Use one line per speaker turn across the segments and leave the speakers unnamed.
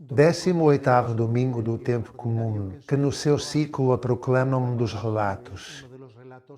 18º domingo do tempo comum, que no seu ciclo proclama um dos relatos.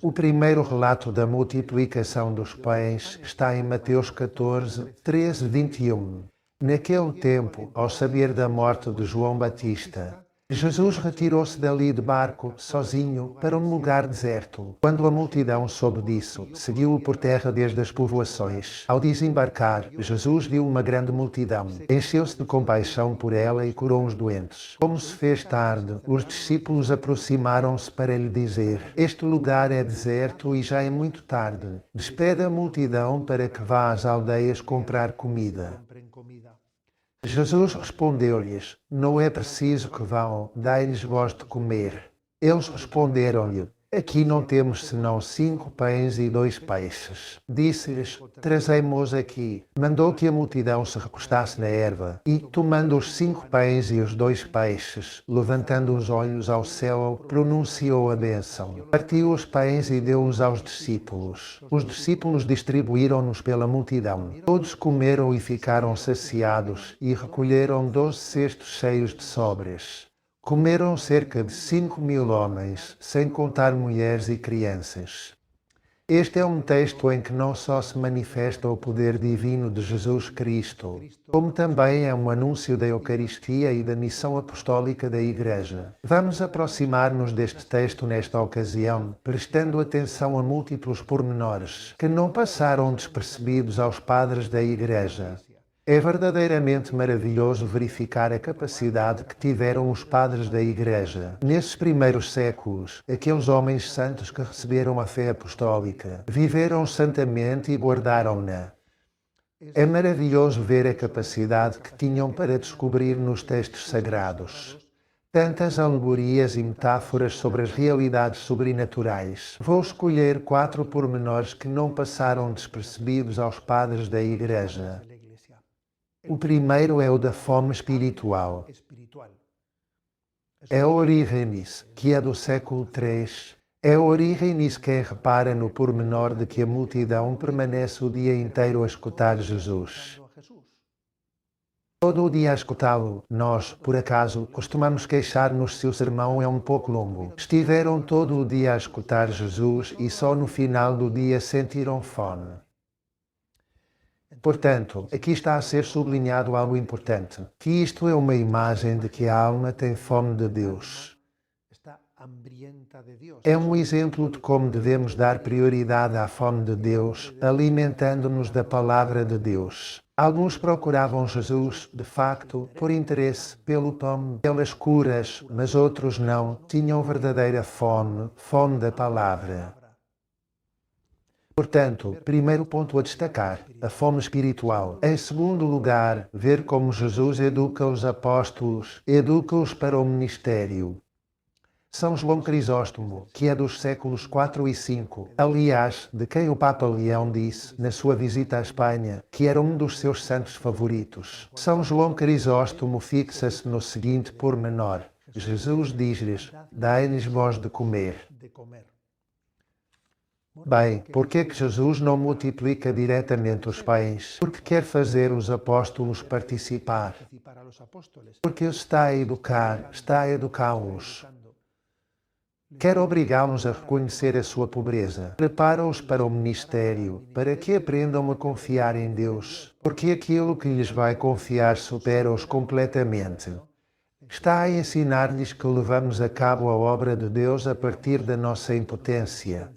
O primeiro relato da multiplicação dos pães está em Mateus 14, 13, 21. Naquele tempo, ao saber da morte de João Batista, Jesus retirou-se dali de barco, sozinho, para um lugar deserto. Quando a multidão soube disso, seguiu-o por terra desde as povoações. Ao desembarcar, Jesus viu uma grande multidão. Encheu-se de compaixão por ela e curou os doentes. Como se fez tarde, os discípulos aproximaram-se para lhe dizer: "Este lugar é deserto e já é muito tarde. Despede a multidão para que vá às aldeias comprar comida." Jesus respondeu-lhes: "Não é preciso que vão, dai-lhes vós de comer." Eles responderam-lhe: "Aqui não temos senão 5 pães e 2 peixes." Disse-lhes: "Trazei-mos aqui." Mandou que a multidão se recostasse na erva, e, tomando os 5 pães e os 2 peixes, levantando os olhos ao céu, pronunciou a bênção. Partiu os pães e deu-os aos discípulos. Os discípulos distribuíram-nos pela multidão. Todos comeram e ficaram saciados, e recolheram 12 cestos cheios de sobras. Comeram cerca de 5.000 homens, sem contar mulheres e crianças. Este é um texto em que não só se manifesta o poder divino de Jesus Cristo, como também é um anúncio da Eucaristia e da missão apostólica da Igreja. Vamos aproximar-nos deste texto nesta ocasião, prestando atenção a múltiplos pormenores que não passaram despercebidos aos padres da Igreja. É verdadeiramente maravilhoso verificar a capacidade que tiveram os padres da Igreja. Nesses primeiros séculos, aqueles homens santos que receberam a fé apostólica, viveram santamente e guardaram-na. É maravilhoso ver a capacidade que tinham para descobrir nos textos sagrados tantas alegorias e metáforas sobre as realidades sobrenaturais. Vou escolher 4 pormenores que não passaram despercebidos aos padres da Igreja. O primeiro é o da fome espiritual. É Orígenes, que é do século III. É Orígenes quem repara no pormenor de que a multidão permanece o dia inteiro a escutar Jesus. Todo o dia a escutá-lo, nós, por acaso, costumamos queixar-nos se o sermão é um pouco longo. Estiveram todo o dia a escutar Jesus e só no final do dia sentiram fome. Portanto, aqui está a ser sublinhado algo importante, que isto é uma imagem de que a alma tem fome de Deus. É um exemplo de como devemos dar prioridade à fome de Deus, alimentando-nos da palavra de Deus. Alguns procuravam Jesus, de facto, por interesse, pelo pão, pelas curas, mas outros não, tinham verdadeira fome, fome da palavra. Portanto, primeiro ponto a destacar, a fome espiritual. Em segundo lugar, ver como Jesus educa os apóstolos, educa-os para o ministério. São João Crisóstomo, que é dos séculos IV e V, aliás, de quem o Papa Leão disse, na sua visita à Espanha, que era um dos seus santos favoritos. São João Crisóstomo fixa-se no seguinte pormenor: Jesus diz-lhes: "Dai-lhes vós de comer." Bem, por que Jesus não multiplica diretamente os pães? Porque quer fazer os apóstolos participar. Porque os está a educar, está a educá-los. Quer obrigá-los a reconhecer a sua pobreza. Prepara-os para o ministério, para que aprendam a confiar em Deus. Porque aquilo que lhes vai confiar supera-os completamente. Está a ensinar-lhes que levamos a cabo a obra de Deus a partir da nossa impotência.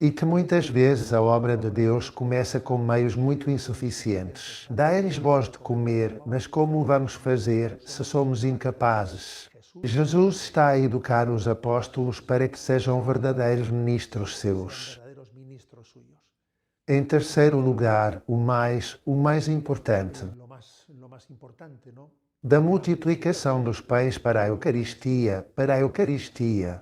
E que muitas vezes a obra de Deus começa com meios muito insuficientes. Dai-lhes vós de comer, mas como o vamos fazer se somos incapazes? Jesus está a educar os apóstolos para que sejam verdadeiros ministros seus. Em terceiro lugar, o mais importante, da multiplicação dos pães para a Eucaristia,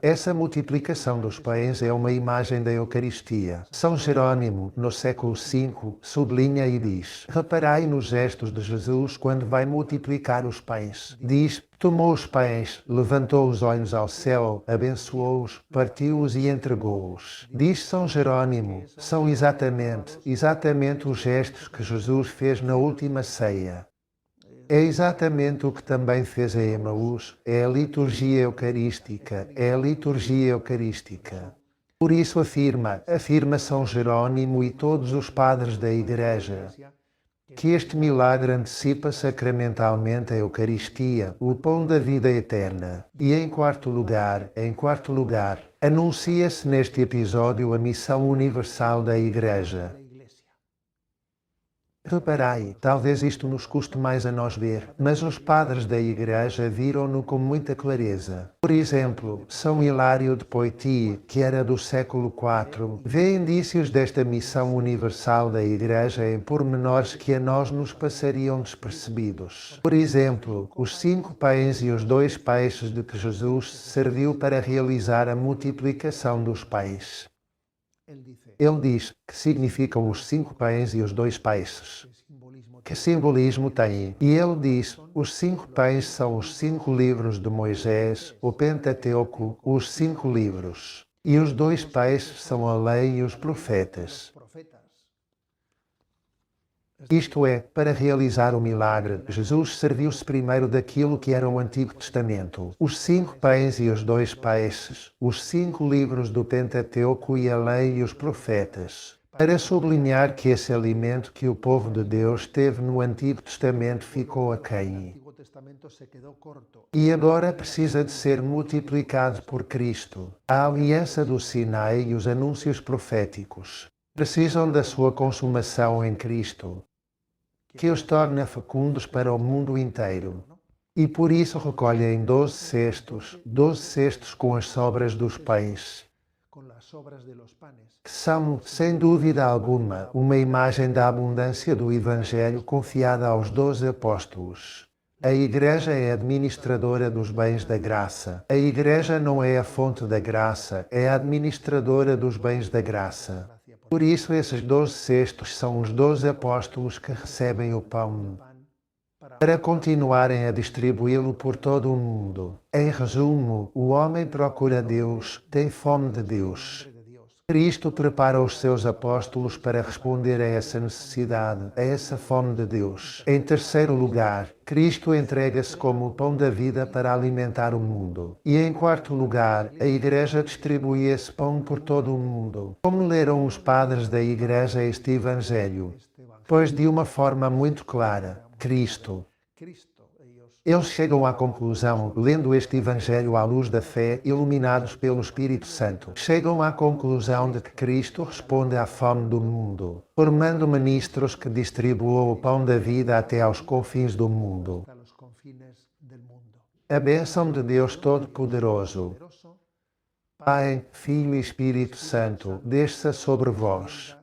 Essa multiplicação dos pães é uma imagem da Eucaristia. São Jerônimo, no século V, sublinha e diz: "Reparai nos gestos de Jesus quando vai multiplicar os pães." Diz: "Tomou os pães, levantou os olhos ao céu, abençoou-os, partiu-os e entregou-os." Diz São Jerônimo, são exatamente os gestos que Jesus fez na última ceia. É exatamente o que também fez a Emaús, é a liturgia eucarística, é a liturgia eucarística. Por isso afirma São Jerônimo e todos os padres da Igreja, que este milagre antecipa sacramentalmente a Eucaristia, o pão da vida eterna. E em quarto lugar, anuncia-se neste episódio a missão universal da Igreja. Reparai, talvez isto nos custe mais a nós ver, mas os padres da Igreja viram-no com muita clareza. Por exemplo, São Hilário de Poitiers, que era do século IV, vê indícios desta missão universal da Igreja em pormenores que a nós nos passariam despercebidos. Por exemplo, os 5 pães e os 2 peixes de que Jesus se serviu para realizar a multiplicação dos pães. Ele diz que significam os 5 pães e os 2 peixes. Que simbolismo tem? E ele diz, os 5 pães são os 5 livros de Moisés, o Pentateuco, os 5 livros. E os 2 peixes são a lei e os profetas. Isto é, para realizar o milagre, Jesus serviu-se primeiro daquilo que era o Antigo Testamento, os 5 pães e os 2 peixes, os 5 livros do Pentateuco e a lei e os profetas, para sublinhar que esse alimento que o povo de Deus teve no Antigo Testamento ficou aquém. E agora precisa de ser multiplicado por Cristo. A aliança do Sinai e os anúncios proféticos precisam da sua consumação em Cristo, que os torna fecundos para o mundo inteiro. E por isso recolhem 12 cestos com as sobras dos pães, que são, sem dúvida alguma, uma imagem da abundância do Evangelho confiada aos 12 apóstolos. A Igreja é administradora dos bens da graça. A Igreja não é a fonte da graça, é a administradora dos bens da graça. Por isso, esses 12 cestos são os 12 apóstolos que recebem o pão, para continuarem a distribuí-lo por todo o mundo. Em resumo, o homem procura Deus, tem fome de Deus. Cristo prepara os seus apóstolos para responder a essa necessidade, a essa fome de Deus. Em terceiro lugar, Cristo entrega-se como o pão da vida para alimentar o mundo. E em quarto lugar, a Igreja distribui esse pão por todo o mundo. Como leram os padres da Igreja este Evangelho? Pois de uma forma muito clara, Cristo. Eles chegam à conclusão, lendo este Evangelho à luz da fé, iluminados pelo Espírito Santo, chegam à conclusão de que Cristo responde à fome do mundo, formando ministros que distribuam o pão da vida até aos confins do mundo. A bênção de Deus Todo-Poderoso, Pai, Filho e Espírito Santo, desça sobre vós.